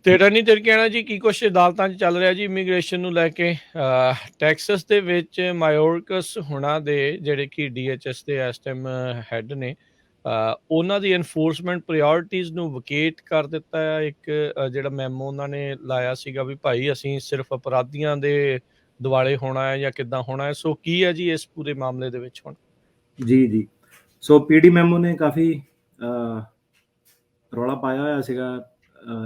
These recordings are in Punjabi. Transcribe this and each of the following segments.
ਤੇਰਾ ਨਹੀਂ ਤੇਰੇ ਕਹਿਣਾ ਜੀ ਕੀ ਕੁਛ ਅਦਾਲਤਾਂ 'ਚ ਚੱਲ ਰਿਹਾ ਜੀ ਇਮੀਗ੍ਰੇਸ਼ਨ ਨੂੰ ਲੈ ਕੇ। ਟੈਕਸਸ ਦੇ ਵਿੱਚ ਮਾਇਓਰਕਸ ਹੁਣਾਂ ਦੇ ਜਿਹੜੇ ਕਿ DHS ਦੇ ਇਸ ਟਾਈਮ ਹੈਡ ਨੇ, ਉਹਨਾਂ ਦੀ ਐਨਫੋਰਸਮੈਂਟ ਪ੍ਰਾਇਓਰਟੀਜ਼ ਨੂੰ ਵਕੇਟ ਕਰ ਦਿੱਤਾ ਹੈ। ਇੱਕ ਜਿਹੜਾ ਮੈਮੋ ਉਹਨਾਂ ਨੇ ਲਾਇਆ ਸੀਗਾ ਵੀ ਭਾਈ ਅਸੀਂ ਸਿਰਫ ਅਪਰਾਧੀਆਂ ਦੇ ਦੁਆਲੇ ਹੋਣਾ ਹੈ ਜਾਂ ਕਿੱਦਾਂ ਹੋਣਾ ਹੈ। ਸੋ ਕੀ ਹੈ ਜੀ ਇਸ ਪੂਰੇ ਮਾਮਲੇ ਦੇ ਵਿੱਚ ਹੁਣ? ਜੀ ਜੀ। ਸੋ ਪੀਡੀ ਮੈਮੋ ਨੇ ਕਾਫੀ ਰੌਲਾ ਪਾਇਆ ਹੋਇਆ ਸੀਗਾ।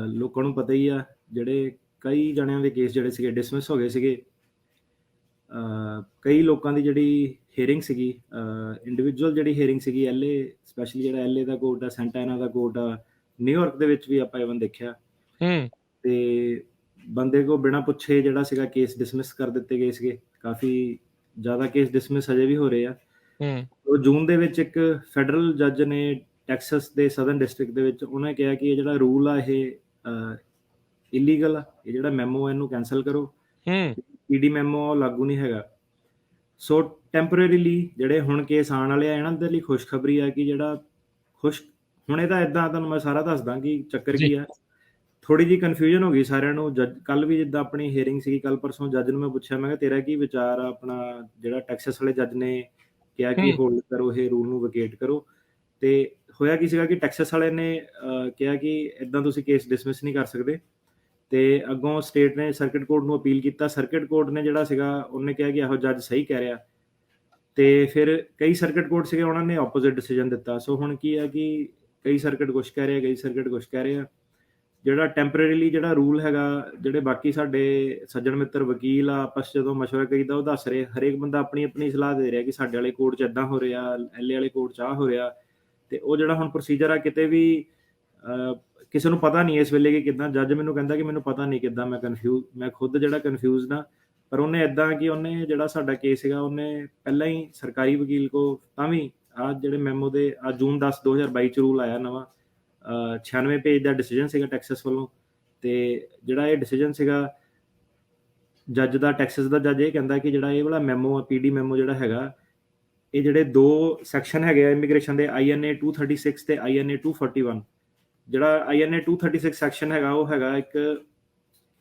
ਲੋਕਾਂ ਨੂੰ ਪਤਾ ਹੀ ਆ, ਜਿਹੜੇ ਕਈ ਜਣਿਆਂ ਦੇ ਕੇਸ ਜਿਹੜੇ ਸੀਗੇ ਡਿਸਮਿਸ ਹੋ ਗਏ ਸੀਗੇ। ਕਈ ਲੋਕਾਂ ਦੀ ਜਿਹੜੀ ਹੀਅਰਿੰਗ ਸੀਗੀ, ਇੰਡੀਵਿਜੂਅਲ ਜਿਹੜੀ ਹੀਅਰਿੰਗ ਸੀਗੀ LA, ਸਪੈਸ਼ਲੀ ਜਿਹੜਾ LA ਦਾ ਕੋਰਟ ਆ, ਸੈਂਟਾਨਾ ਦਾ ਕੋਰਟ ਆ, ਨਿਊਯਾਰਕ ਦੇ ਵਿੱਚ ਵੀ ਆਪਾਂ ਇਵਨ ਦੇਖਿਆ। ਤੇ ਬੰਦੇ ਕੋ ਬਿਨਾਂ ਪੁੱਛੇ ਜਿਹੜਾ ਸੀਗਾ ਕੇਸ ਡਿਸਮਿਸ ਕਰ ਦਿੱਤੇ ਗਏ ਸੀਗੇ। ਕਾਫੀ ਜ਼ਿਆਦਾ ਕੇਸ ਡਿਸਮਿਸ ਅਜੇ ਵੀ ਹੋ ਰਹੇ ਆ। ਜੂਨ ਦੇ ਵਿੱਚ ਇੱਕ ਫੈਡਰਲ ਜੱਜ ਨੇ ਟੈਕਸਸ ਦੇ ਸਦਰਨ ਡਿਸਟ੍ਰਿਕਟ ਦੇ ਵਿੱਚ ਉਹਨੇ ਕਿਹਾ ਕਿ ਇਹ ਜਿਹੜਾ ਰੂਲ ਆ ਇਹ ਇਲੀਗਲ ਆ, ਇਹ ਜਿਹੜਾ ਮੈਮੋ ਇਹਨੂੰ ਕੈਂਸਲ ਕਰੋ। ਪੀਡੀ ਮੈਮੋ ਲਾਗੂ ਨਹੀਂ ਹੈਗਾ। ਸੋ ਟੈਂਪਰੇਰੀਲੀ ਜਿਹੜੇ ਹੁਣ ਕੇਸ ਆਉਣ ਵਾਲੇ ਆ ਇਹਨਾਂ ਦੇ ਲਈ ਖੁਸ਼ਖਬਰੀ ਆ ਕਿ ਜਿਹੜਾ ਹੁਣ ਇਹਦਾ ਇਦਾਂ ਤੁਹਾਨੂੰ ਮੈਂ ਸਾਰਾ ਦੱਸਦਾ ਕਿ ਚੱਕਰ ਕੀ ਆ। ਥੋੜੀ ਜਿਹੀ ਕਨਫਿਊਜ਼ਨ ਹੋ ਗਈ ਸਾਰਿਆਂ ਨੂੰ। ਜੱਜ ਕੱਲ ਵੀ ਜਿੱਦਾਂ ਆਪਣੀ ਹੀਅਰਿੰਗ ਸੀਗੀ, ਕੱਲ ਪਰਸੋਂ ਜੱਜ ਨੂੰ ਮੈਂ ਪੁੱਛਿਆ, ਮੈਂ ਕਿਹਾ ਤੇਰਾ ਕੀ ਵਿਚਾਰ ਆ? ਆਪਣਾ ਜਿਹੜਾ ਟੈਕਸਸ ਵਾਲੇ ਜੱਜ ਨੇ ਕਿਹਾ ਕਿ ਹੋਲਡ ਕਰੋ, ਇਹ ਰੂਲ ਨੂੰ ਵਕੇਟ ਕਰੋ। ਤੇ ਹੋਇਆ ਕੀ ਸੀਗਾ ਕਿ ਟੈਕਸਸ ਵਾਲੇ ਨੇ ਕਿਹਾ ਕਿ ਇਦਾਂ ਤੁਸੀਂ ਕੇਸ ਡਿਸਮਿਸ ਨਹੀਂ ਕਰ ਸਕਦੇ। ਤੇ ਅੱਗੋਂ ਸਟੇਟ ਨੇ ਸਰਕਿਟ ਕੋਰਟ ਨੂੰ ਅਪੀਲ ਕੀਤਾ। ਸਰਕਿਟ ਕੋਰਟ ਨੇ ਜਿਹੜਾ ਸੀਗਾ ਉਹਨੇ ਕਿਹਾ ਕਿ ਇਹੋ ਜੱਜ ਸਹੀ ਕਹਿ ਰਿਹਾ। ਤੇ ਫਿਰ ਕਈ ਸਰਕਿਟ ਕੋਰਟ ਸੀਗੇ, ਉਹਨਾਂ ਨੇ ਆਪੋਜ਼ਿਟ ਡਿਸੀਜਨ ਦਿੱਤਾ। ਸੋ ਹੁਣ ਕੀ ਆ ਕਿ ਕਈ ਸਰਕਿਟ ਕੁਛ ਕਹਿ ਰਹੇ, ਕਈ ਸਰਕਿਟ ਕੁਛ ਕਹਿ ਰਹੇ ਆ। ਜਿਹੜਾ ਟੈਂਪਰੇਰੀਲੀ ਜਿਹੜਾ ਰੂਲ ਹੈਗਾ, ਜਿਹੜੇ ਬਾਕੀ ਸਾਡੇ ਸੱਜਣ ਮਿੱਤਰ ਵਕੀਲ ਆ ਆਪਸ ਜਦੋਂ ਮਸ਼ਵਰਾ ਕਰੀਦਾ ਉਹ ਦੱਸ ਰਹੇ, ਹਰੇਕ ਬੰਦਾ ਆਪਣੀ ਆਪਣੀ ਸਲਾਹ ਦੇ ਰਿਹਾ ਕਿ ਸਾਡੇ ਵਾਲੇ ਕੋਰਟ 'ਚ ਇੱਦਾਂ ਹੋ ਰਿਹਾ, LA ਵਾਲੇ ਕੋਰਟ 'ਚ ਆਹ ਹੋ ਰਿਹਾ। ਤੇ ਉਹ ਜਿਹੜਾ ਹੁਣ ਪ੍ਰੋਸੀਜਰ ਆ, ਕਿਤੇ ਵੀ ਕਿਸੇ ਨੂੰ ਪਤਾ ਨਹੀਂ ਇਸ ਵੇਲੇ ਕਿ ਕਿੱਦਾਂ। ਜੱਜ ਮੈਨੂੰ ਕਹਿੰਦਾ ਕਿ ਮੈਨੂੰ ਪਤਾ ਨਹੀਂ ਕਿੱਦਾਂ, ਮੈਂ ਖੁਦ ਜਿਹੜਾ ਕਨਫਿਊਜ਼ਡ ਆ। ਪਰ ਉਹਨੇ ਇਦਾਂ ਕਿ ਉਹਨੇ ਜਿਹੜਾ ਸਾਡਾ ਕੇਸ ਸੀਗਾ ਉਹਨੇ ਪਹਿਲਾਂ ਹੀ ਸਰਕਾਰੀ ਵਕੀਲ ਕੋ, ਤਾਂ ਵੀ ਆਹ ਜਿਹੜੇ ਮੈਮੋ ਦੇ ਜੂਨ 10 2022 ਚ ਰੂਲ ਆਇਆ ਨਵਾਂ, 96 ਪੇਜ ਦਾ ਡਿਸੀਜਨ ਸੀਗਾ ਟੈਕਸਸ ਵੱਲੋਂ। ਤੇ ਜਿਹੜਾ ਇਹ ਡਿਸੀਜਨ ਸੀਗਾ ਜੱਜ ਦਾ, ਟੈਕਸਸ ਦਾ ਜੱਜ ਇਹ ਕਹਿੰਦਾ ਕਿ ਜਿਹੜਾ ਇਹ ਵਾਲਾ ਮੈਮੋ ਆ, ਪੀਡੀ ਮੈਮੋ ਜਿਹੜਾ ਹੈਗਾ, ਇਹ ਜਿਹੜੇ ਦੋ ਸੈਕਸ਼ਨ ਹੈਗੇ ਆ ਇਮੀਗ੍ਰੇਸ਼ਨ ਦੇ, INA 236 ਤੇ INA 241। ਜਿਹੜਾ INA 236 ਸੈਕਸ਼ਨ ਹੈਗਾ ਉਹ ਹੈਗਾ ਇੱਕ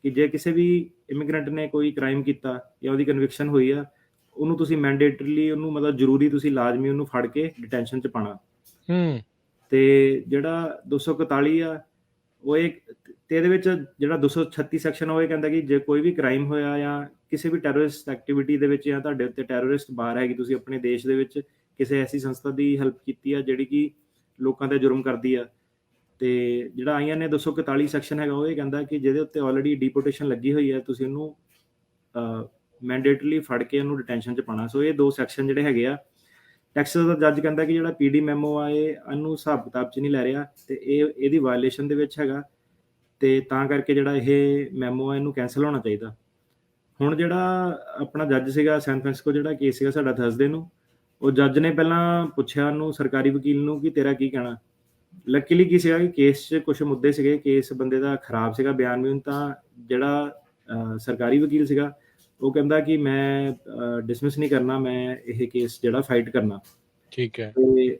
ਕਿ ਜੇ ਕਿਸੇ ਵੀ ਇਮੀਗ੍ਰੈਂਟ ਨੇ ਕੋਈ ਕ੍ਰਾਈਮ ਕੀਤਾ ਜਾਂ ਉਹਦੀ ਕਨਵਿਕਸ਼ਨ ਹੋਈ ਆ, ਉਹਨੂੰ ਤੁਸੀਂ ਮੈਂਡੇਟਰੀਲੀ, ਉਹਨੂੰ ਮਤਲਬ ਜ਼ਰੂਰੀ ਤੁਸੀਂ ਲਾਜ਼ਮੀ ਉਹਨੂੰ ਫੜ ਕੇ ਡਿਟੈਂਸ਼ਨ 'ਚ ਪਾਣਾ। ਤੇ ਜਿਹੜਾ 241 ਆ ਉਹ ਤੇ ਇਹਦੇ ਵਿੱਚ ਜਿਹੜਾ 236 ਸੈਕਸ਼ਨ ਉਹ ਇਹ ਕਹਿੰਦਾ ਕਿ ਜੇ ਕੋਈ ਵੀ ਕ੍ਰਾਈਮ ਹੋਇਆ ਜਾਂ ਕਿਸੇ ਵੀ ਟੈਰਰਿਸਟ ਐਕਟੀਵਿਟੀ ਦੇ ਵਿੱਚ ਜਾਂ ਤੁਹਾਡੇ ਉੱਤੇ ਟੈਰਰਿਸਟ ਬਾਰ ਹੈਗੀ, ਤੁਸੀਂ ਆਪਣੇ ਦੇਸ਼ ਦੇ ਵਿੱਚ ਕਿਸੇ ਐਸੀ ਸੰਸਥਾ ਦੀ ਹੈਲਪ ਕੀਤੀ ਆ ਜਿਹੜੀ ਕਿ ਲੋਕਾਂ ਤੇ ਜੁਰਮ ਕਰਦੀ ਆ। ਤੇ ਜਿਹੜਾ INA 241 ਸੈਕਸ਼ਨ ਹੈਗਾ ਉਹ ਇਹ ਕਹਿੰਦਾ ਕਿ ਜਿਹਦੇ ਉੱਤੇ ਆਲਰੇਡੀ ਡਿਪੋਰਟੇਸ਼ਨ ਲੱਗੀ ਹੋਈ ਹੈ, ਤੁਸੀਂ ਉਹਨੂੰ ਮੈਂਡੇਟਰੀਲੀ ਫੜ ਕੇ ਉਹਨੂੰ ਡਿਟੈਂਸ਼ਨ 'ਚ ਪਾਣਾ। ਸੋ ਇਹ ਦੋ ਸੈਕਸ਼ਨ ਜਿਹੜੇ ਹੈਗੇ ਆ, ਟੈਕਸਸ ਦਾ ਜੱਜ ਕਹਿੰਦਾ ਕਿ ਜਿਹੜਾ ਪੀਡੀ ਮੈਮੋ ਆ ਇਹਨੂੰ ਹਿਸਾਬ ਕਿਤਾਬ 'ਚ ਨਹੀਂ ਲੈ ਰਿਹਾ ਤੇ ਇਹਦੀ ਵਾਇਲੇਸ਼ਨ ਦੇ ਵਿੱਚ ਹੈਗਾ। ਤੇ ਤਾਂ ਕਰਕੇ ਜਿਹੜਾ ਇਹ ਮੈਮੋ ਆ ਇਹਨੂੰ ਕੈਂਸਲ ਹੋਣਾ ਚਾਹੀਦਾ। ਹੁਣ ਜਿਹੜਾ ਆਪਣਾ ਜੱਜ ਸੀਗਾ ਸੈਨ ਫਰਾਂਸਿਸਕੋ, ਜਿਹੜਾ ਕੇਸ ਸੀਗਾ ਸਾਡਾ ਥਰਸਡੇ ਨੂੰ, ਉਹ ਜੱਜ ਨੇ ਪਹਿਲਾਂ ਪੁੱਛਿਆ ਉਹਨੂੰ, ਸਰਕਾਰੀ ਵਕੀਲ ਨੂੰ, ਕਿ ਤੇਰਾ ਕੀ ਕਹਿਣਾ। ਲੱਕੀਲੀ ਕੀ ਸੀਗਾ ਕਿ ਕੇਸ 'ਚ ਕੁਛ ਮੁੱਦੇ ਸੀਗੇ, ਕੇਸ ਬੰਦੇ ਦਾ ਖਰਾਬ ਸੀਗਾ ਬਿਆਨ। ਤਾਂ ਜਿਹੜਾ ਸਰਕਾਰੀ ਵਕੀਲ ਸੀਗਾ ਉਹ ਕਹਿੰਦਾ ਕਿ ਮੈਂ ਡਿਸਮਿਸ ਨਹੀਂ ਕਰਨਾ, ਮੈਂ ਇਹ ਕੇਸ ਜਿਹੜਾ ਫਾਈਟ ਕਰਨਾ। ਠੀਕ ਹੈ। ਤੇ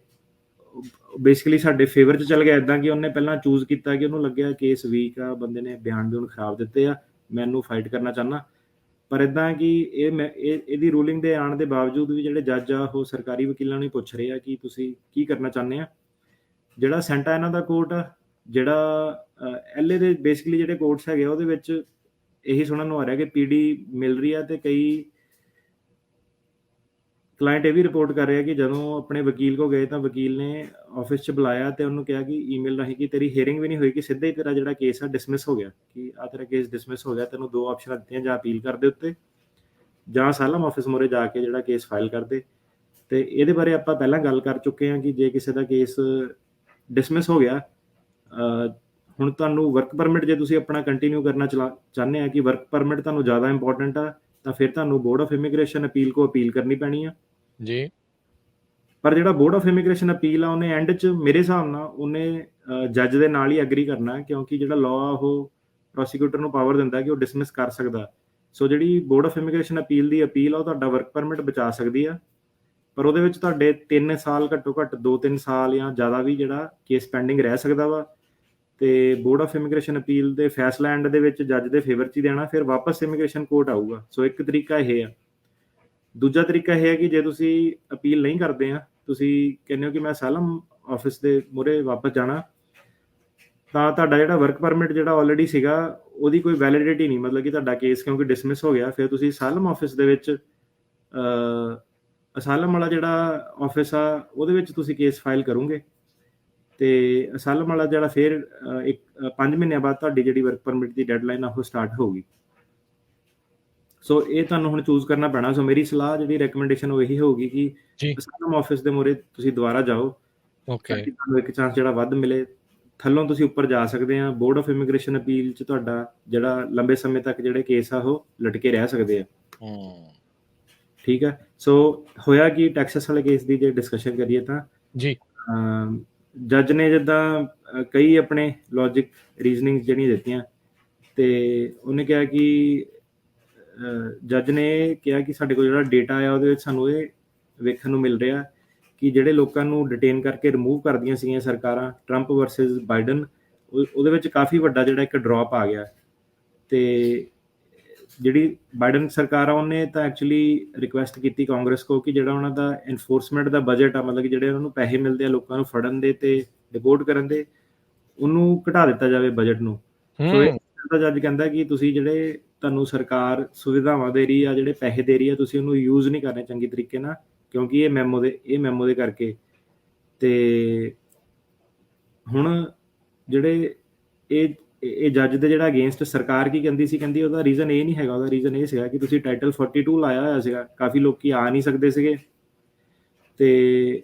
ਬੇਸਿਕਲੀ ਸਾਡੇ ਫੇਵਰ 'ਚ ਚੱਲ ਗਿਆ ਇਦਾਂ ਕਿ ਉਹਨੇ ਪਹਿਲਾਂ ਚੂਜ਼ ਕੀਤਾ ਕਿ ਉਹਨੂੰ ਲੱਗਿਆ ਕੇਸ ਵੀਕ ਆ, ਬੰਦੇ ਨੇ ਬਿਆਨ ਵੀ ਉਹਨੂੰ ਖਰਾਬ ਦਿੱਤੇ ਆ, ਮੈਂ ਇਹਨੂੰ ਫਾਈਟ ਕਰਨਾ ਚਾਹੁੰਦਾ। ਪਰ ਇਦਾਂ ਕਿ ਇਹਦੀ ਰੂਲਿੰਗ ਦੇ ਆਉਣ ਦੇ ਬਾਵਜੂਦ ਵੀ ਜਿਹੜੇ ਜੱਜ ਆ ਉਹ ਸਰਕਾਰੀ ਵਕੀਲਾਂ ਨੂੰ ਹੀ ਪੁੱਛ ਰਹੇ ਆ ਕਿ ਤੁਸੀਂ ਕੀ ਕਰਨਾ ਚਾਹੁੰਦੇ ਆ। ਜਿਹੜਾ ਸੈਂਟਾਨਾ ਦਾ ਕੋਰਟ ਆ, ਜਿਹੜਾ LA ਦੇ ਬੇਸਿਕਲੀ ਜਿਹੜੇ ਕੋਰਟਸ ਹੈਗੇ ਉਹਦੇ ਵਿੱਚ ਇਹੀ ਸੁਣਨ ਨੂੰ ਆ ਰਿਹਾ ਕਿ ਪੀਡੀ ਮਿਲ ਰਹੀ ਆ। ਤੇ ਕਈ ਕਲਾਇੰਟ ਇਹ ਵੀ ਰਿਪੋਰਟ ਕਰ ਰਿਹਾ ਕਿ ਜਦੋਂ ਆਪਣੇ ਵਕੀਲ ਕੋ ਗਏ ਤਾਂ ਵਕੀਲ ਨੇ ਆਫਿਸ 'ਚ ਬੁਲਾਇਆ ਤੇ ਉਹਨੂੰ ਕਿਹਾ ਕਿ ਈਮੇਲ ਰਾਹੀਂ ਕਿ ਤੇਰੀ ਹੀਅਰਿੰਗ ਵੀ ਨਹੀਂ ਹੋਈ, ਕਿ ਸਿੱਧਾ ਹੀ ਤੇਰਾ ਜਿਹੜਾ ਕੇਸ ਆ ਡਿਸਮਿਸ ਹੋ ਗਿਆ, ਕਿ ਆ ਤੇਰਾ ਕੇਸ ਡਿਸਮਿਸ ਹੋ ਗਿਆ। ਤੈਨੂੰ ਦੋ ਆਪਸ਼ਨਾਂ ਦਿੱਤੀਆਂ, ਜਾਂ ਅਪੀਲ ਕਰਦੇ ਉੱਤੇ ਜਾਂ ਅਸਾਲਮ ਆਫਿਸ ਮੋਰੇ ਜਾ ਕੇ ਜਿਹੜਾ ਕੇਸ ਫਾਈਲ ਕਰਦੇ। ਤੇ ਇਹਦੇ ਬਾਰੇ ਆਪਾਂ ਪਹਿਲਾਂ ਗੱਲ ਕਰ ਚੁੱਕੇ ਹਾਂ ਕਿ ਜੇ ਕਿਸੇ ਦਾ ਕੇਸ ਡਿਸਮਿਸ ਹੋ ਗਿਆ, ਹੁਣ ਤੁਹਾਨੂੰ ਵਰਕ ਪਰਮਿਟ, ਜੇ ਤੁਸੀਂ ਆਪਣਾ ਕੰਟੀਨਿਊ ਕਰਨਾ ਚਾਹੁੰਦੇ ਆ ਕਿ ਵਰਕ ਪਰਮਿਟ ਤੁਹਾਨੂੰ ਜ਼ਿਆਦਾ ਇੰਪੋਰਟੈਂਟ ਆ, ਤਾਂ ਫਿਰ ਤੁਹਾਨੂੰ ਬੋਰਡ ਆਫ ਇਮੀਗ੍ਰੇਸ਼ਨ ਅਪੀਲ ਕੋ ਅਪੀਲ ਕਰਨੀ ਪੈਣੀ ਆ ਜੀ। ਪਰ ਜਿਹੜਾ ਬੋਰਡ ਆਫ ਇਮੀਗ੍ਰੇਸ਼ਨ ਅਪੀਲ ਆ ਉਹਨੇ ਐਂਡ 'ਚ ਮੇਰੇ ਹਿਸਾਬ ਨਾਲ ਉਹਨੇ ਜੱਜ ਦੇ ਨਾਲ ਹੀ ਐਗਰੀ ਕਰਨਾ, ਕਿਉਂਕਿ ਜਿਹੜਾ ਲਾਅ ਉਹ ਪ੍ਰੋਸੀਕਿਊਟਰ ਨੂੰ ਪਾਵਰ ਦਿੰਦਾ ਕਿ ਉਹ ਡਿਸਮਿਸ ਕਰ ਸਕਦਾ। ਸੋ ਜਿਹੜੀ board of immigration appeal the appeal ਆ ਉਹ ਤੁਹਾਡਾ ਵਰਕ ਪਰਮਿਟ ਬਚਾ ਸਕਦੀ ਆ, ਪਰ ਉਹਦੇ ਵਿੱਚ ਤੁਹਾਡੇ 3 ਸਾਲ, ਘੱਟੋ ਘੱਟ 2-3 ਸਾਲ ਜਾਂ ਜ਼ਿਆਦਾ ਵੀ ਜਿਹੜਾ ਕੇਸ ਪੈਂਡਿੰਗ ਰਹਿ ਸਕਦਾ ਵਾ। ਤੇ ਬੋਰਡ ਆਫ ਇਮੀਗ੍ਰੇਸ਼ਨ ਅਪੀਲ ਦੇ ਫੈਸਲਾ ਐਂਡ ਦੇ ਵਿੱਚ ਜੱਜ ਦੇ ਫੇਵਰ 'ਚ ਹੀ ਦੇਣਾ, ਫਿਰ ਵਾਪਸ ਇਮੀਗ੍ਰੇਸ਼ਨ ਕੋਰਟ ਆਊਗਾ। ਸੋ ਇੱਕ ਤਰੀਕਾ ਇਹ ਆ। ਦੂਜਾ ਤਰੀਕਾ ਇਹ ਹੈ ਕਿ ਜੇ ਤੁਸੀਂ ਅਪੀਲ ਨਹੀਂ ਕਰਦੇ ਆ, ਤੁਸੀਂ ਕਹਿੰਦੇ ਹੋ ਕਿ ਮੈਂ ਅਸਾਈਲਮ ਆਫਿਸ ਦੇ ਮੂਹਰੇ ਵਾਪਸ ਜਾਣਾ, ਤਾਂ ਤੁਹਾਡਾ ਜਿਹੜਾ ਵਰਕ ਪਰਮਿਟ ਜਿਹੜਾ ਆਲਰੇਡੀ ਸੀਗਾ ਉਹਦੀ ਕੋਈ ਵੈਲਿਡਿਟੀ ਨਹੀਂ, ਮਤਲਬ ਕਿ ਤੁਹਾਡਾ ਕੇਸ ਕਿਉਂਕਿ ਡਿਸਮਿਸ ਹੋ ਗਿਆ, ਫਿਰ ਤੁਸੀਂ ਅਸਾਈਲਮ ਆਫਿਸ ਦੇ ਵਿੱਚ ਅਸਾਈਲਮ ਵਾਲਾ ਜਿਹੜਾ ਆਫਿਸ ਆ ਉਹਦੇ ਵਿੱਚ ਤੁਸੀਂ ਕੇਸ ਫਾਈਲ ਕਰੋਗੇ, ਤੇ ਅਸਾਈਲਮ ਵਾਲਾ ਜਿਹੜਾ ਫਿਰ 5 ਮਹੀਨਿਆਂ ਬਾਅਦ ਤੁਹਾਡੀ ਜਿਹੜੀ ਵਰਕ ਪਰਮਿਟ ਦੀ ਡੈਡਲਾਈਨ ਆ ਉਹ ਸਟਾਰਟ ਹੋਊਗੀ। ਸੋ ਇਹ ਤੁਹਾਨੂੰ ਹੁਣ ਚੂਜ਼ ਕਰਨਾ ਪੈਣਾ। ਸੋ ਮੇਰੀ ਸਲਾਹ ਜਿਹੜੀ ਰეკਮੈਂਡੇਸ਼ਨ ਉਹ ਇਹੀ ਹੋਊਗੀ ਕਿ ਅਸਾਈਲਮ ਆਫਿਸ ਦੇ ਮੂਹਰੇ ਤੁਸੀਂ ਦੁਬਾਰਾ ਜਾਓ, ਤਾਂ ਕਿ ਤੁਹਾਨੂੰ ਇੱਕ ਚਾਂਸ ਜਿਹੜਾ ਵੱਧ ਮਿਲੇ। ਥੱਲੋਂ ਤੁਸੀਂ ਉੱਪਰ ਜਾ ਸਕਦੇ ਆ। ਬੋਰਡ ਆਫ ਇਮੀਗ੍ਰੇਸ਼ਨ ਅਪੀਲ 'ਚ ਤੁਹਾਡਾ ਜਿਹੜਾ ਲੰਬੇ ਸਮੇਂ ਤੱਕ ਜਿਹੜੇ ਕੇਸ ਆ ਉਹ ਲਟਕੇ ਰਹਿ ਸਕਦੇ ਆ। ਠੀਕ ਹੈ। ਸੋ ਹੋਇਆ ਕਿ ਟੈਕਸਸ ਵਾਲੇ ਕੇਸ ਦੀ ਜੇ ਡਿਸਕਸ਼ਨ ਕਰੀਏ ਤਾਂ ਜੀ ਜੱਜ ਨੇ ਜਿੱਦਾਂ ਕਈ ਆਪਣੇ ਲੌਜਿਕ ਰੀਜ਼ਨਿੰਗ ਜਿਹੜੀਆਂ ਦਿੱਤੀਆਂ, ਤੇ ਉਹਨੇ ਕਿਹਾ ਕਿ ਜੱਜ ਨੇ ਕਿਹਾ ਕਿ ਸਾਡੇ ਕੋਲ ਜਿਹੜਾ ਡੇਟਾ ਆ ਉਹਦੇ ਵਿੱਚ ਸਾਨੂੰ ਇਹ ਵੇਖਣ ਨੂੰ ਮਿਲ ਰਿਹਾ ਕਿ ਜਿਹੜੇ ਲੋਕਾਂ ਨੂੰ ਡਿਟੇਨ ਕਰਕੇ ਰਿਮੂਵ ਕਰਦੀਆਂ ਸੀਗੀਆਂ ਸਰਕਾਰਾਂ, ਟਰੰਪ ਵਰਸਸ ਬਾਈਡਨ, ਉਹਦੇ ਵਿੱਚ ਕਾਫੀ ਵੱਡਾ ਜਿਹੜਾ ਇੱਕ ਡ੍ਰੌਪ ਆ ਗਿਆ। ਤੇ ਜਿਹੜੀ ਬਾਈਡਨ ਸਰਕਾਰ ਆ ਉਹਨੇ ਤਾਂ ਐਕਚੁਅਲੀ ਰਿਕੁਐਸਟ ਕੀਤੀ ਕਾਂਗਰਸ ਕੋ ਕਿ ਜਿਹੜਾ ਉਹਨਾਂ ਦਾ ਐਨਫੋਰਸਮੈਂਟ ਦਾ ਬਜਟ ਆ, ਮਤਲਬ ਕਿ ਜਿਹੜੇ ਉਹਨਾਂ ਨੂੰ ਪੈਸੇ ਮਿਲਦੇ ਆ ਲੋਕਾਂ ਨੂੰ ਫੜਨ ਦੇ ਤੇ ਡਿਪੋਰਟ ਕਰਨ ਦੇ, ਉਹਨੂੰ ਘਟਾ ਦਿੱਤਾ ਜਾਵੇ ਬਜਟ ਨੂੰ। ਸੋ ਇਹ ਜੱਜ ਕਹਿੰਦਾ ਕਿ ਤੁਸੀਂ ਜਿਹੜੇ ਤੁਹਾਨੂੰ ਸਰਕਾਰ ਸੁਵਿਧਾਵਾਂ ਦੇ ਰਹੀ ਆ, ਜਿਹੜੇ ਪੈਸੇ ਦੇ ਰਹੀ ਆ, ਤੁਸੀਂ ਉਹਨੂੰ ਯੂਜ਼ ਨਹੀਂ ਕਰਨੇ ਚੰਗੇ ਤਰੀਕੇ ਨਾਲ, ਕਿਉਂਕਿ ਇਹ ਮੈਮੋ ਦੇ ਕਰਕੇ। ਤੇ ਹੁਣ ਜਿਹੜੇ ਇਹ ਜੱਜ ਦੇ ਜਿਹੜਾ ਅਗੇਂਸਟ ਸਰਕਾਰ ਕੀ ਕਹਿੰਦੀ ਸੀ, ਕਹਿੰਦੀ ਉਹਦਾ ਰੀਜ਼ਨ ਇਹ ਨਹੀਂ ਹੈਗਾ, ਉਹਦਾ ਰੀਜ਼ਨ ਇਹ ਸੀਗਾ ਕਿ ਤੁਸੀਂ ਟਾਈਟਲ 42 ਲਾਇਆ ਹੋਇਆ ਸੀਗਾ, ਕਾਫੀ ਲੋਕੀ ਆ ਨਹੀਂ ਸਕਦੇ ਸੀਗੇ, ਤੇ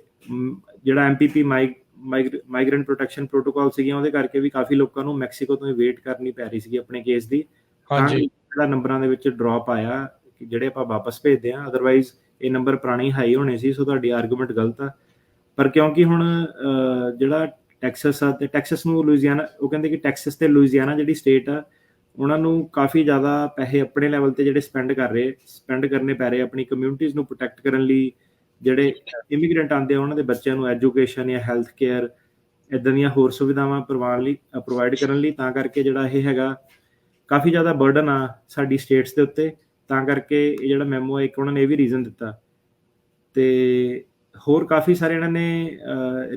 ਜਿਹੜਾ MPP ਮਾਈਗ੍ਰੈਂਟ ਪ੍ਰੋਟੈਕਸ਼ਨ ਪ੍ਰੋਟੋਕਾਲ ਸੀਗੀਆਂ ਉਹਦੇ ਕਰਕੇ ਵੀ ਕਾਫੀ ਲੋਕਾਂ ਨੂੰ ਮੈਕਸੀਕੋ ਤੋਂ ਵੇਟ ਕਰਨੀ ਪੈ ਰਹੀ ਸੀਗੀ ਆਪਣੇ ਕੇਸ ਦੀ। ਜਿਹੜਾ ਨੰਬਰਾਂ ਦੇ ਵਿੱਚ ਡ੍ਰੌਪ ਆਇਆ ਜਿਹੜੇ ਆਪਾਂ ਵਾਪਸ ਭੇਜਦੇ ਆ, ਅਦਰਵਾਈਜ਼ ਇਹ ਨੰਬਰ ਪੁਰਾਣੇ ਹਾਈ ਹੋਣੇ ਸੀ। ਸੋ ਤੁਹਾਡੀ ਆਰਗੂਮੈਂਟ ਗਲਤ ਆ। ਪਰ ਕਿਉਂਕਿ ਹੁਣ ਜਿਹੜਾ ਟੈਕਸਸ ਆ, ਤੇ ਟੈਕਸਸ ਨੂੰ ਲੁਈਜ਼ੀਆਨਾ, ਉਹ ਕਹਿੰਦੇ ਕਿ ਟੈਕਸਸ ਤੇ ਲੁਈਜ਼ੀਆਨਾ ਜਿਹੜੀ ਸਟੇਟ ਆ ਉਹਨਾਂ ਨੂੰ ਕਾਫੀ ਜ਼ਿਆਦਾ ਪੈਸੇ ਆਪਣੇ ਲੈਵਲ ਤੇ ਜਿਹੜੇ ਸਪੈਂਡ ਕਰਨੇ ਪੈ ਰਹੇ ਆਪਣੀ ਕਮਿਊਨਿਟੀਜ਼ ਨੂੰ ਪ੍ਰੋਟੈਕਟ ਕਰਨ ਲਈ। ਜਿਹੜੇ ਇਮੀਗ੍ਰੈਂਟ ਆਉਂਦੇ ਆ ਉਹਨਾਂ ਦੇ ਬੱਚਿਆਂ ਨੂੰ ਐਜੂਕੇਸ਼ਨ ਜਾਂ ਹੈਲਥ ਕੇਅਰ ਇੱਦਾਂ ਦੀਆਂ ਹੋਰ ਸੁਵਿਧਾਵਾਂ ਪ੍ਰੋਵਾਈਡ ਕਰਨ ਲਈ, ਤਾਂ ਕਰਕੇ ਜਿਹੜਾ ਇਹ ਹੈਗਾ ਕਾਫੀ ਜ਼ਿਆਦਾ ਬਰਡਨ ਆ ਸਾਡੀ ਸਟੇਟਸ ਦੇ ਉੱਤੇ। ਤਾਂ ਕਰਕੇ ਇਹ ਜਿਹੜਾ ਮੈਮੋ ਹੈ, ਇੱਕ ਉਹਨਾਂ ਨੇ ਇਹ ਵੀ ਰੀਜ਼ਨ ਦਿੱਤਾ, ਤੇ ਹੋਰ ਕਾਫੀ ਸਾਰੇ ਇਹਨਾਂ ਨੇ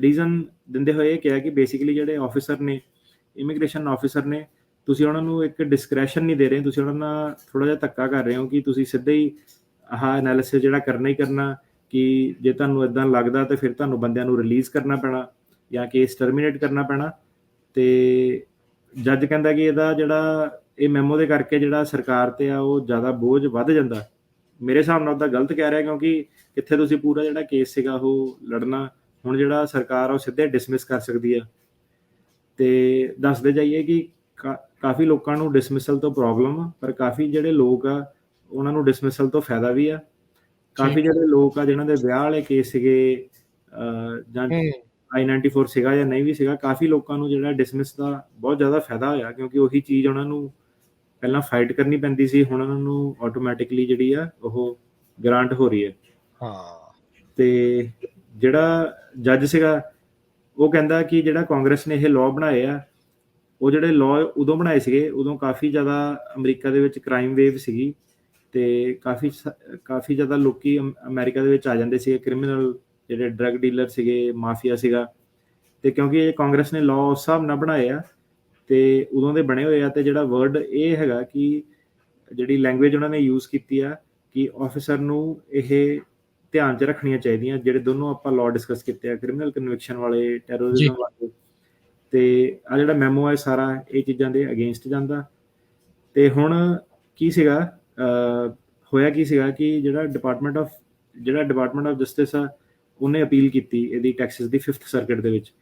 ਰੀਜ਼ਨ ਦਿੰਦੇ ਹੋਏ ਇਹ ਕਿਹਾ ਕਿ ਬੇਸਿਕਲੀ ਜਿਹੜੇ ਆਫਿਸਰ ਨੇ, ਇਮੀਗ੍ਰੇਸ਼ਨ ਆਫਿਸਰ ਨੇ, ਤੁਸੀਂ ਉਹਨਾਂ ਨੂੰ ਇੱਕ ਡਿਸਕ੍ਰੈਸ਼ਨ ਨਹੀਂ ਦੇ ਰਹੇ, ਤੁਸੀਂ ਉਹਨਾਂ ਨਾਲ ਥੋੜਾ ਜਿਹਾ ਧੱਕਾ ਕਰ ਰਹੇ ਹੋ ਕਿ ਤੁਸੀਂ ਸਿੱਧਾ ਹੀ ਆਹ ਐਨਾਲਿਸਿਸ ਜਿਹੜਾ ਕਰਨਾ ਹੀ ਕਰਨਾ ਕਿ ਜੇ ਤੁਹਾਨੂੰ ਇਦਾਂ ਲੱਗਦਾ ਤੇ ਫਿਰ ਤੁਹਾਨੂੰ ਬੰਦਿਆਂ ਨੂੰ ਰਿਲੀਜ਼ ਕਰਨਾ ਪੈਣਾ ਜਾਂ ਕੇਸ ਟਰਮੀਨੇਟ ਕਰਨਾ ਪੈਣਾ। ਤੇ ਜੱਜ ਕਹਿੰਦਾ ਕਿ ਇਹਦਾ ਜਿਹੜਾ ਇਹ ਮੈਮੋ ਦੇ ਕਰਕੇ ਜਿਹੜਾ ਸਰਕਾਰ ਤੇ ਆ ਉਹ ਜ਼ਿਆਦਾ ਬੋਝ ਵੱਧ ਜਾਂਦਾ। ਮੇਰੇ ਹਿਸਾਬ ਨਾਲ ਤਾਂ ਗਲਤ ਕਹਿ ਰਿਹਾ, ਕਿਉਂਕਿ ਕਿੱਥੇ ਤੁਸੀਂ ਪੂਰਾ ਜਿਹੜਾ ਕੇਸ ਸੀਗਾ ਉਹ ਲੜਨਾ, ਹੁਣ ਜਿਹੜਾ ਸਰਕਾਰ ਆ ਉਹ ਸਿੱਧੇ ਡਿਸਮਿਸ ਕਰ ਸਕਦੀ ਆ। ਤੇ ਦੱਸਦੇ ਜਾਈਏ ਕਿ ਕਾਫੀ ਲੋਕਾਂ ਨੂੰ ਡਿਸਮਿਸਲ ਤੋਂ ਪ੍ਰੋਬਲਮ ਆ, ਪਰ ਕਾਫੀ ਜਿਹੜੇ ਲੋਕ ਆ ਉਹਨਾਂ ਨੂੰ ਡਿਸਮਿਸਲ ਤੋਂ ਫਾਇਦਾ ਵੀ ਆ। ਕਾਫੀ ਜਿਹੜੇ ਲੋਕ ਆ ਜਿਨ੍ਹਾਂ ਦੇ ਵਿਆਹ ਵਾਲੇ ਕੇਸ ਸੀਗੇ ਜਾਂ I-94 ਸੀਗਾ ਜਾਂ ਨਹੀਂ ਵੀ ਸੀਗਾ, ਕਾਫੀ ਲੋਕਾਂ ਨੂੰ ਜਿਹੜਾ ਡਿਸਮਿਸ ਦਾ ਬਹੁਤ ਜ਼ਿਆਦਾ ਫਾਇਦਾ ਹੋਇਆ, ਕਿਉਂਕਿ ਉਹੀ ਚੀਜ਼ ਉਹਨਾਂ ਨੂੰ ਪਹਿਲਾਂ ਫਾਈਟ ਕਰਨੀ ਪੈਂਦੀ ਸੀ, ਹੁਣ ਉਹਨਾਂ ਨੂੰ ਆਟੋਮੈਟਿਕਲੀ ਜਿਹੜੀ ਆ ਉਹ ਗ੍ਰਾਂਟ ਹੋ ਰਹੀ ਹੈ। ਤੇ ਜਿਹੜਾ ਜੱਜ ਸੀਗਾ ਉਹ ਕਹਿੰਦਾ ਕਿ ਜਿਹੜਾ ਕਾਂਗਰਸ ਨੇ ਇਹ ਲਾਅ ਬਣਾਏ ਆ, ਉਹ ਜਿਹੜੇ ਲਾਅ ਉਦੋਂ ਬਣਾਏ ਸੀਗੇ ਉਦੋਂ ਕਾਫੀ ਜ਼ਿਆਦਾ ਅਮਰੀਕਾ ਦੇ ਵਿੱਚ ਕ੍ਰਾਈਮ ਵੇਵ ਸੀਗੀ, ਤੇ ਕਾਫੀ ਜ਼ਿਆਦਾ ਲੋਕੀ ਅਮਰੀਕਾ ਦੇ ਵਿੱਚ ਆ ਜਾਂਦੇ ਸੀਗੇ, ਕ੍ਰਿਮੀਨਲ ਜਿਹੜੇ ਡਰੱਗ ਡੀਲਰ ਸੀਗੇ, ਮਾਫੀਆ ਸੀਗਾ। ਤੇ ਕਿਉਂਕਿ ਇਹ ਕਾਂਗਰਸ ਨੇ ਲਾਅ ਉਸ ਹਿਸਾਬ ਨਾਲ ਬਣਾਏ ਆ ਤੇ ਉਦੋਂ ਦੇ ਬਣੇ ਹੋਏ ਆ। ਤੇ ਜਿਹੜਾ ਵਰਡ ਇਹ ਹੈਗਾ ਕਿ ਜਿਹੜੀ ਲੈਂਗੁਏਜ ਉਹਨਾਂ ਨੇ ਯੂਜ਼ ਕੀਤੀ ਆ ਕਿ ਆਫਿਸਰ ਨੂੰ ਇਹ ਧਿਆਨ 'ਚ ਰੱਖਣੀਆਂ ਚਾਹੀਦੀਆਂ, ਜਿਹੜੇ ਦੋਨੋਂ ਆਪਾਂ ਲਾਅ ਡਿਸਕਸ ਕੀਤੇ ਆ, ਕ੍ਰਿਮੀਨਲ ਕਨਵਿਕਸ਼ਨ ਵਾਲੇ, ਟੈਰੋਰਿਜ਼ਮ ਵਾਲੇ। ਤੇ ਆ ਜਿਹੜਾ ਮੈਮੋ ਹੈ ਸਾਰਾ ਇਹ ਚੀਜ਼ਾਂ ਦੇ ਅਗੇਂਸਟ ਜਾਂਦਾ। ਤੇ ਹੁਣ ਕੀ ਸੀਗਾ, ਹੋਇਆ ਕੀ ਸੀਗਾ ਕਿ ਜਿਹੜਾ ਡਿਪਾਰਟਮੈਂਟ ਆਫ ਜਸਟਿਸ ਆ ਉਹਨੇ ਅਪੀਲ ਕੀਤੀ ਇਹਦੀ ਟੈਕਸਸ ਦੀ 5th ਸਰਕਿਟ ਦੇ ਵਿੱਚ।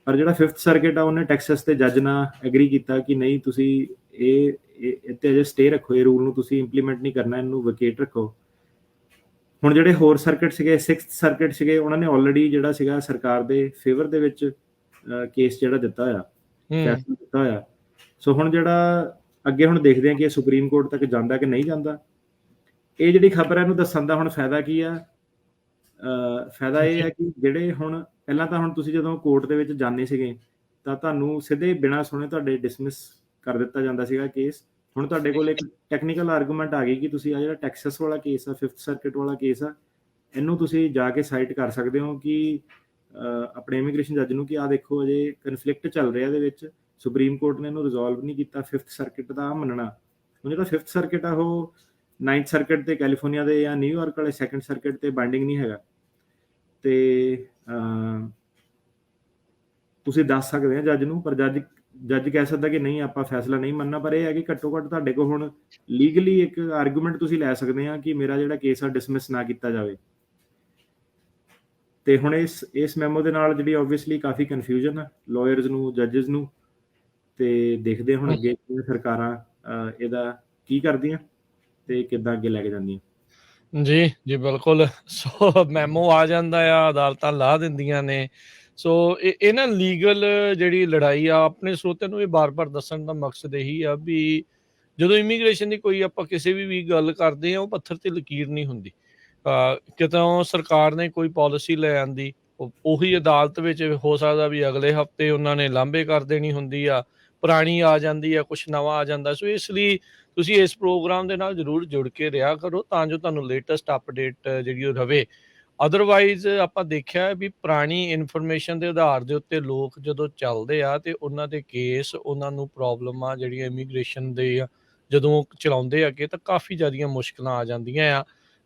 ਪਰ ਜਿਹੜਾ 5th ਸਰਕਿਟ ਆ ਉਹਨੇ ਟੈਕਸਸ ਦੇ ਜੱਜ ਨਾਲ ਐਗਰੀ ਕੀਤਾ ਕਿ ਨਹੀਂ, ਤੁਸੀਂ ਇਹ ਇੱਥੇ ਅਜੇ ਸਟੇ ਰੱਖੋ, ਇਹ ਰੂਲ ਨੂੰ ਤੁਸੀਂ ਇੰਪਲੀਮੈਂਟ ਨਹੀਂ ਕਰਨਾ, ਇਹਨੂੰ ਵਕੇਟ ਰੱਖੋ। ਹੁਣ ਜਿਹੜੇ ਹੋਰ ਸਰਕਿਟ ਸੀਗੇ, 6th ਸਰਕਿਟ ਸੀਗੇ, ਉਹਨਾਂ ਨੇ ਆਲਰੇਡੀ ਜਿਹੜਾ ਸੀਗਾ ਸਰਕਾਰ ਦੇ ਫੇਵਰ ਦੇ ਵਿੱਚ ਕੇਸ ਜਿਹੜਾ ਦਿੱਤਾ ਹੋਇਆ, ਫੈਸਲਾ ਦਿੱਤਾ ਹੋਇਆ। ਸੋ ਹੁਣ ਜਿਹੜਾ ਅੱਗੇ ਹੁਣ ਦੇਖਦੇ ਹਾਂ ਕਿ ਇਹ ਸੁਪਰੀਮ ਕੋਰਟ ਤੱਕ ਜਾਂਦਾ ਕਿ ਨਹੀਂ ਜਾਂਦਾ। ਇਹ ਜਿਹੜੀ ਖਬਰ ਹੈ ਇਹਨੂੰ ਦੱਸਣ ਦਾ ਹੁਣ ਫਾਇਦਾ ਕੀ ਆ? ਫਾਇਦਾ ਇਹ ਹੈ ਕਿ ਜਿਹੜੇ ਹੁਣ ਪਹਿਲਾਂ ਤਾਂ ਹੁਣ ਤੁਸੀਂ ਜਦੋਂ ਕੋਰਟ ਦੇ ਵਿੱਚ ਜਾਂਦੇ ਸੀਗੇ ਤਾਂ ਤੁਹਾਨੂੰ ਸਿੱਧੇ ਬਿਨਾਂ ਸੁਣੇ ਤੁਹਾਡੇ ਡਿਸਮਿਸ ਕਰ ਦਿੱਤਾ ਜਾਂਦਾ ਸੀਗਾ ਕੇਸ। ਹੁਣ ਤੁਹਾਡੇ ਕੋਲ ਇੱਕ ਟੈਕਨੀਕਲ ਆਰਗੂਮੈਂਟ ਆ ਗਈ ਕਿ ਤੁਸੀਂ ਆ ਜਿਹੜਾ ਟੈਕਸਸ ਵਾਲਾ ਕੇਸ ਆ, 5th ਸਰਕਿਟ ਵਾਲਾ ਕੇਸ ਆ, ਇਹਨੂੰ ਤੁਸੀਂ ਜਾ ਕੇ ਸਾਈਟ ਕਰ ਸਕਦੇ ਹੋ ਕਿ ਆਪਣੇ ਇਮੀਗ੍ਰੇਸ਼ਨ ਜੱਜ ਨੂੰ ਕਿ ਆਹ ਦੇਖੋ ਅਜੇ ਕਨਫਲਿਕਟ ਚੱਲ ਰਿਹਾ ਇਹਦੇ ਵਿੱਚ, ਸੁਪਰੀਮ ਕੋਰਟ ਨੇ ਇਹਨੂੰ ਰਿਜ਼ੋਲਵ ਨਹੀਂ ਕੀਤਾ, 5th ਸਰਕਿਟ ਦਾ ਮੰਨਣਾ। ਹੁਣ ਜਿਹੜਾ 5th ਸਰਕਿਟ ਆ ਉਹ 9th ਸਰਕਿਟ ਤੇ ਕੈਲੀਫੋਰਨੀਆ ਦੇ ਜਾਂ ਨਿਊਯਾਰਕ ਵਾਲੇ 2nd ਸਰਕਿਟ ਤੇ ਬਾਈਂਡਿੰਗ ਨਹੀਂ ਹੈਗਾ। ਤੇ ਤੁਸੀਂ ਦੱਸ ਸਕਦੇ ਆ ਜੱਜ ਨੂੰ, ਪਰ ਜੱਜ ਕਹਿ ਸਕਦਾ ਕਿ ਨਹੀਂ ਆਪਾਂ ਫੈਸਲਾ ਨਹੀਂ ਮੰਨਣਾ। ਪਰ ਇਹ ਹੈ ਕਿ ਘੱਟੋ ਘੱਟ ਤੁਹਾਡੇ ਕੋਲ ਹੁਣ ਲੀਗਲੀ ਇੱਕ ਆਰਗੂਮੈਂਟ ਤੁਸੀਂ ਲੈ ਸਕਦੇ ਆ ਕਿ ਮੇਰਾ ਜਿਹੜਾ ਕੇਸ ਆ ਡਿਸਮਿਸ ਨਾ ਕੀਤਾ ਜਾਵੇ। ਤੇ ਹੁਣ ਇਸ ਮੈਮੋ ਦੇ ਨਾਲ ਜਿਹੜੀ ਆਬਵੀਅਸਲੀ ਕਾਫੀ ਕਨਫਿਊਜ਼ਨ ਆ ਲਾਇਰਸ ਨੂੰ, ਜੱਜਸ ਨੂੰ। ਤੇ ਦੇਖਦੇ ਹੁਣ ਅੱਗੇ ਸਰਕਾਰਾਂ ਇਹਦਾ ਕੀ ਕਰਦੀਆਂ ਤੇ ਕਿੱਦਾਂ ਅੱਗੇ ਲੈ ਕੇ ਜਾਂਦੀਆਂ। ਜੀ ਜੀ ਬਿਲਕੁਲ। ਸੋ ਮੈਮੋ ਆ ਜਾਂਦਾ ਆ, ਅਦਾਲਤਾਂ ਲਾ ਦਿੰਦੀਆਂ ਨੇ। ਸੋ ਇਹ ਨਾ ਲੀਗਲ ਜਿਹੜੀ ਲੜਾਈ ਆ, ਆਪਣੇ ਸਰੋਤਿਆਂ ਨੂੰ ਇਹ ਬਾਰ-ਬਾਰ ਦੱਸਣ ਦਾ ਮਕਸਦ ਇਹੀ ਆ ਵੀ ਜਦੋਂ ਇਮੀਗ੍ਰੇਸ਼ਨ ਦੀ ਕੋਈ ਆਪਾਂ ਕਿਸੇ ਵੀ ਗੱਲ ਕਰਦੇ ਆ, ਉਹ ਪੱਥਰ ਤੇ ਲਕੀਰ ਨਹੀਂ ਹੁੰਦੀ। ਕਿਤੋਂ ਸਰਕਾਰ ਨੇ ਕੋਈ ਪਾਲਿਸੀ ਲੈ ਆਂਦੀ, ਉਹੀ ਅਦਾਲਤ ਵਿੱਚ ਹੋ ਸਕਦਾ ਵੀ ਅਗਲੇ ਹਫ਼ਤੇ ਉਹਨਾਂ ਨੇ ਲਾਂਭੇ ਕਰ ਦੇਣੀ ਹੁੰਦੀ ਆ, ਪੁਰਾਣੀ ਆ ਜਾਂਦੀ ਆ, ਕੁਛ ਨਵਾਂ ਆ ਜਾਂਦਾ। ਸੋ ਇਸ ਲਈ ਤੁਸੀਂ ਇਸ ਪ੍ਰੋਗਰਾਮ ਦੇ ਨਾਲ ਜ਼ਰੂਰ ਜੁੜ ਕੇ ਰਿਹਾ ਕਰੋ ਤਾਂ ਜੋ ਤੁਹਾਨੂੰ ਲੇਟੈਸਟ ਅਪਡੇਟ ਜਿਹੜੀ ਉਹ ਰਵੇ। ਅਦਰਵਾਈਜ਼ ਆਪਾਂ ਦੇਖਿਆ ਵੀ ਪੁਰਾਣੀ ਇਨਫੋਰਮੇਸ਼ਨ ਦੇ ਆਧਾਰ ਦੇ ਉੱਤੇ ਲੋਕ ਜਦੋਂ ਚੱਲਦੇ ਆ ਤੇ ਉਹਨਾਂ ਦੇ ਕੇਸ, ਉਹਨਾਂ ਨੂੰ ਪ੍ਰੋਬਲਮਾਂ ਜਿਹੜੀਆਂ ਇਮੀਗ੍ਰੇਸ਼ਨ ਦੇ ਆ ਜਦੋਂ ਚਲਾਉਂਦੇ ਅੱਗੇ ਤਾਂ ਕਾਫੀ ਜ਼ਿਆਦੀਆਂ ਮੁਸ਼ਕਲਾਂ ਆ ਜਾਂਦੀਆਂ ਆ।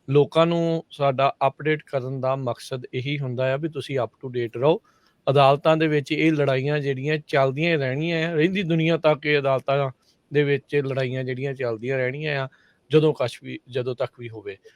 ਲੋਕਾਂ ਨੂੰ ਸਾਡਾ ਅਪਡੇਟ ਕਰਨ ਦਾ ਮਕਸਦ ਇਹੀ ਹੁੰਦਾ ਆ ਵੀ ਤੁਸੀਂ ਅਪ ਟੂ ਡੇਟ ਰਹੋ। ਅਦਾਲਤਾਂ ਦੇ ਵਿੱਚ ਇਹ ਲੜਾਈਆਂ ਜਿਹੜੀਆਂ ਚੱਲਦੀਆਂ ਰਹਿਣੀਆਂ ਆ, ਰਹਿੰਦੀ ਦੁਨੀਆ ਤੱਕ ਇਹ ਅਦਾਲਤਾਂ ਦੇ ਵਿੱਚ ਲੜਾਈਆਂ ਜਿਹੜੀਆਂ ਚੱਲਦੀਆਂ ਰਹਿਣੀਆਂ ਆ, ਜਦੋਂ ਤੱਕ ਵੀ ਹੋਵੇ।